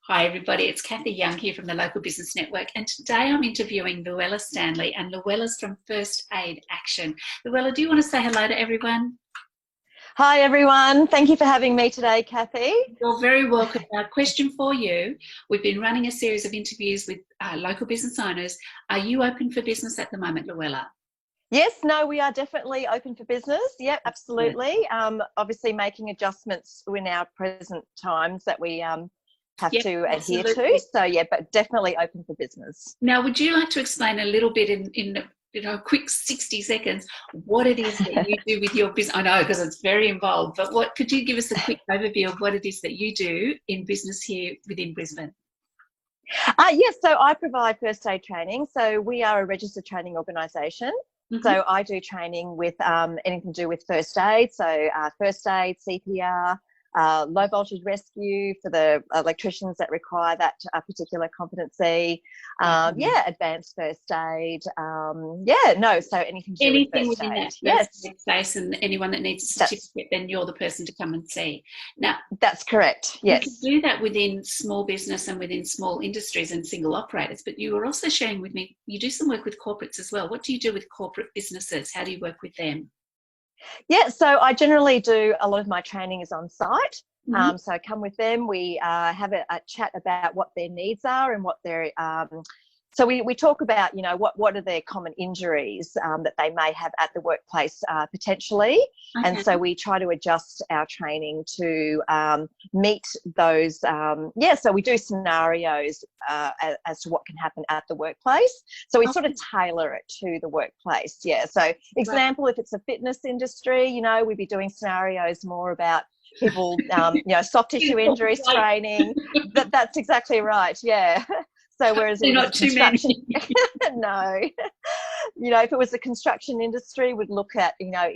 Hi everybody, it's Kathy Young here from the Local Business Network, and today I'm interviewing LuellaStanley, and Luella's from First Aid Action. Luella, do you want to say hello to everyone? Hi everyone, thank you for having me today, Kathy. You're very welcome. Our question for you, we've been running a series of interviews with local business owners. Are you open for business at the moment, Luella? Yes, no, we are definitely open for business. Yep, absolutely. Obviously making adjustments in our present times that we have to adhere to. So yeah, but definitely open for business. Now, would you like to explain a little bit in a quick 60 seconds what it is that you do with your business? I know, because it's very involved, but what could you give us a quick overview of what it is that you do in business here within Brisbane? Yes, so I provide first aid training. So we are a registered training organisation. So I do training with anything to do with first aid. So first aid, CPR, low voltage rescue for the electricians that require that particular competency. Advanced first aid. So anything to do with first within aid. that space, and anyone that needs a certificate, then you're the person to come and see. Now, that's correct. Yes, you can do that within small business and within small industries and single operators. But you were also sharing with me you do some work with corporates as well. What do you do with corporate businesses? How do you work with them? Yeah, so I generally do a lot of my training is on site. So I come with them. We have a chat about what their needs are and what their so we talk about, you know, what are their common injuries that they may have at the workplace potentially. And so we try to adjust our training to meet those. So we do scenarios as to what can happen at the workplace. So we sort of tailor it to the workplace. Yeah. So example, if it's a fitness industry, you know, we'd be doing scenarios more about people, soft tissue injuries training. That's exactly right. Yeah. So whereas they're not too many. No, you know, if it was the construction industry, we'd look at, you know,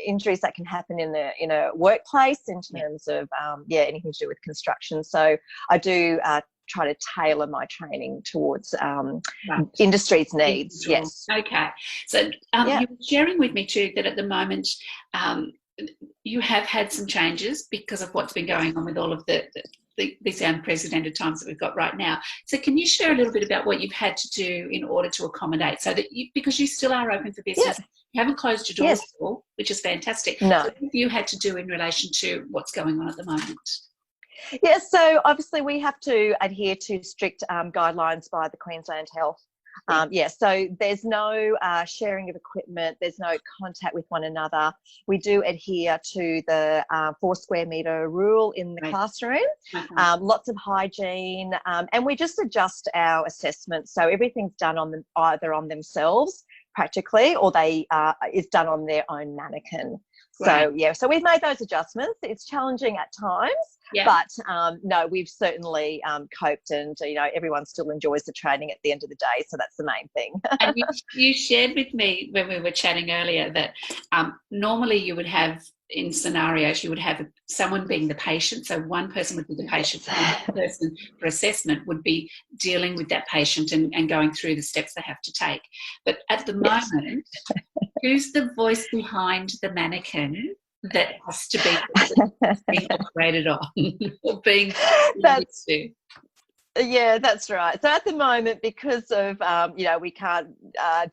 injuries that can happen in a workplace in terms of anything to do with construction. So I do try to tailor my training towards industry's needs. Yes. Okay. So you were sharing with me too that at the moment you have had some changes because of what's been going on with all of these unprecedented times that we've got right now. So can you share a little bit about what you've had to do in order to accommodate, so that because you still are open for business, you haven't closed your doors at all, which is fantastic. No. So what have you had to do in relation to what's going on at the moment? Yeah, so obviously we have to adhere to strict guidelines by the Queensland Health. So there's no sharing of equipment, there's no contact with one another. We do adhere to the 4 square metre rule in the classroom, lots of hygiene, and we just adjust our assessments. So everything's done either on themselves practically, or is done on their own mannequin. So so we've made those adjustments. It's challenging at times, but no, we've certainly coped, and you know, everyone still enjoys the training at the end of the day. So that's the main thing. And you shared with me when we were chatting earlier that normally you would have, in scenarios, you would have someone being the patient. So one person would be the patient, and one person for assessment would be dealing with that patient and going through the steps they have to take. But at the moment, who's the voice behind the mannequin that has to be being operated on or being to? Yeah, that's right. So at the moment, because of, we can't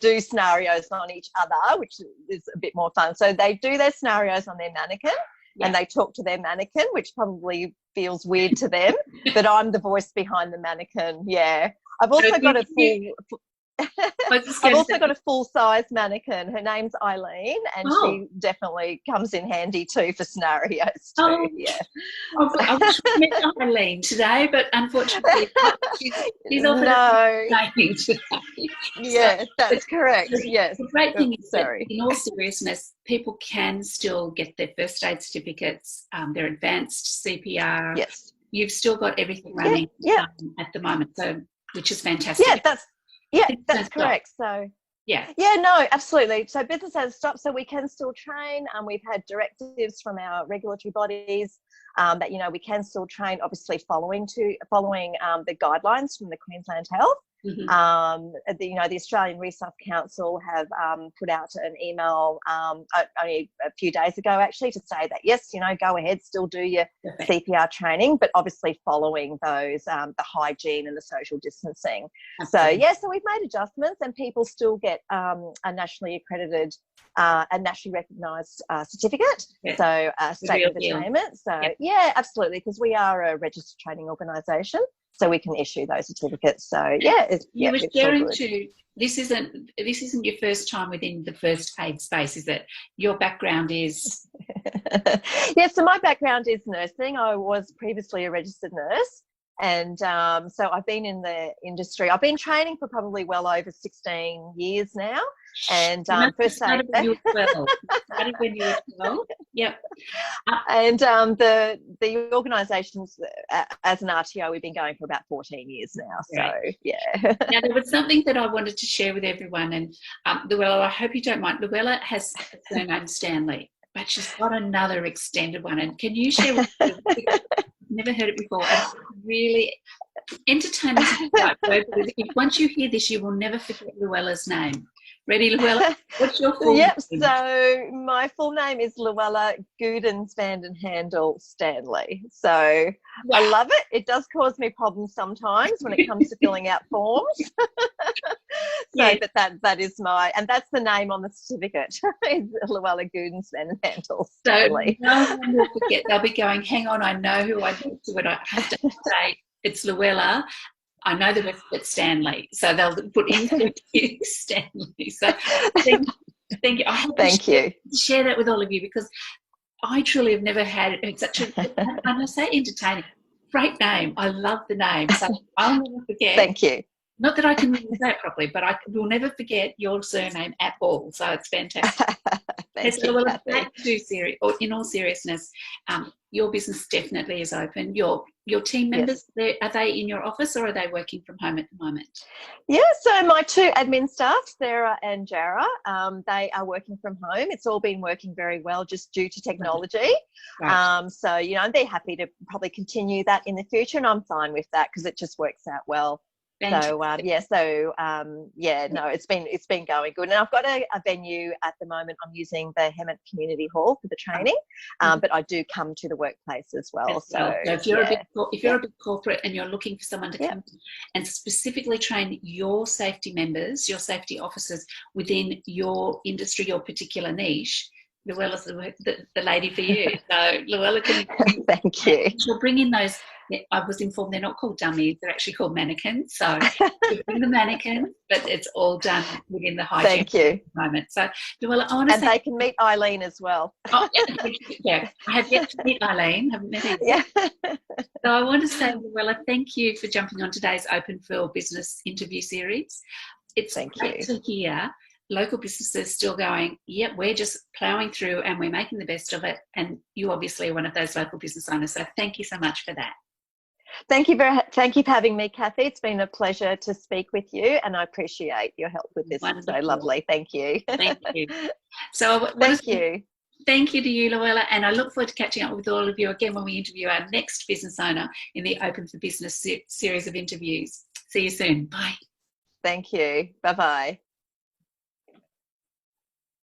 do scenarios on each other, which is a bit more fun. So they do their scenarios on their mannequin and they talk to their mannequin, which probably feels weird to them, but I'm the voice behind the mannequin. Yeah. I've also got a full-size mannequin. Her name's Eileen, and she definitely comes in handy too for scenarios too. I wish we met Eileen today, but unfortunately she's often today. Yeah, that's correct. Yes. The great thing is that, in all seriousness, people can still get their first aid certificates, their advanced CPR. Yes. You've still got everything running at the moment, so which is fantastic. That's correct. So absolutely. So business hasn't stopped, so we can still train. We've had directives from our regulatory bodies that, you know, we can still train, obviously following the guidelines from the Queensland Health. The Australian Resusc Council have put out an email only a few days ago, actually, to say that yes, go ahead, still do your CPR training, but obviously following those the hygiene and the social distancing. Absolutely. So we've made adjustments, and people still get a nationally accredited and nationally recognised certificate, so statement of attainment. So absolutely, because we are a registered training organisation, so we can issue those certificates. So you were sharing too. This isn't your first time within the first aid space, is it? Your background is. So my background is nursing. I was previously a registered nurse. And so I've been in the industry. I've been training for probably well over 16 years now. And first aid. When you were 12. Started when you were 12. Yep. And the organisations, as an RTO, we've been going for about 14 years now. So Now there was something that I wanted to share with everyone, and Luella, I hope you don't mind. Luella has a surname Stanley, but she's got another extended one. And can you share with me? Never heard it before. And really entertaining. Once you hear this, you will never forget Luella's name. Ready, Luella? What's your full name? So my full name is Luella Goodens Vandenhandel Stanley. So I love it. It does cause me problems sometimes when it comes to filling out forms. But that is and that's the name on the certificate. Is Luella Goodens Vandenhandel Stanley. So no one will forget. They'll be going, hang on, I know who I need to, but I have to say it's Luella. I know the rest of it's Stanley, so they'll put in Stanley. So thank you. I have to share that with all of you, because I truly have never had such a, and I say entertaining, great name. I love the name, so I'll never forget. Thank you. Not that I can really say it properly, but I will never forget your surname at all. So it's fantastic. In all seriousness, your business definitely is open. Your team members, are they in your office or are they working from home at the moment? So my two admin staff, Sarah and Jara, they are working from home. It's all been working very well just due to technology. Right. So, they're happy to probably continue that in the future, and I'm fine with that because it just works out well. It's been going good, and I've got a venue at the moment. I'm using the Hammett Community Hall for the training, but I do come to the workplace as well. So if you're a big corporate and you're looking for someone to come and specifically train your safety members, your safety officers within your industry, your particular niche, Luella's the lady for you. So Luella can thank you. She'll bring in those. I was informed they're not called dummies; they're actually called mannequins. So you bring the mannequins, but it's all done within the hygiene moment. So Luella, I want to say, they can meet Eileen as well. Oh, I have yet to meet Eileen. Haven't met her yet. So I want to say, Luella, thank you for jumping on today's Open for Business interview series. It's great to hear local businesses still going, we're just ploughing through and we're making the best of it. And you obviously are one of those local business owners. So thank you so much for that. Thank you for having me, Kathy. It's been a pleasure to speak with you, and I appreciate your help with this. Wonderful. It's so lovely. Thank you. Thank you. So thank you to you, Luella, and I look forward to catching up with all of you again when we interview our next business owner in the Open for Business series of interviews. See you soon. Bye. Thank you. Bye-bye.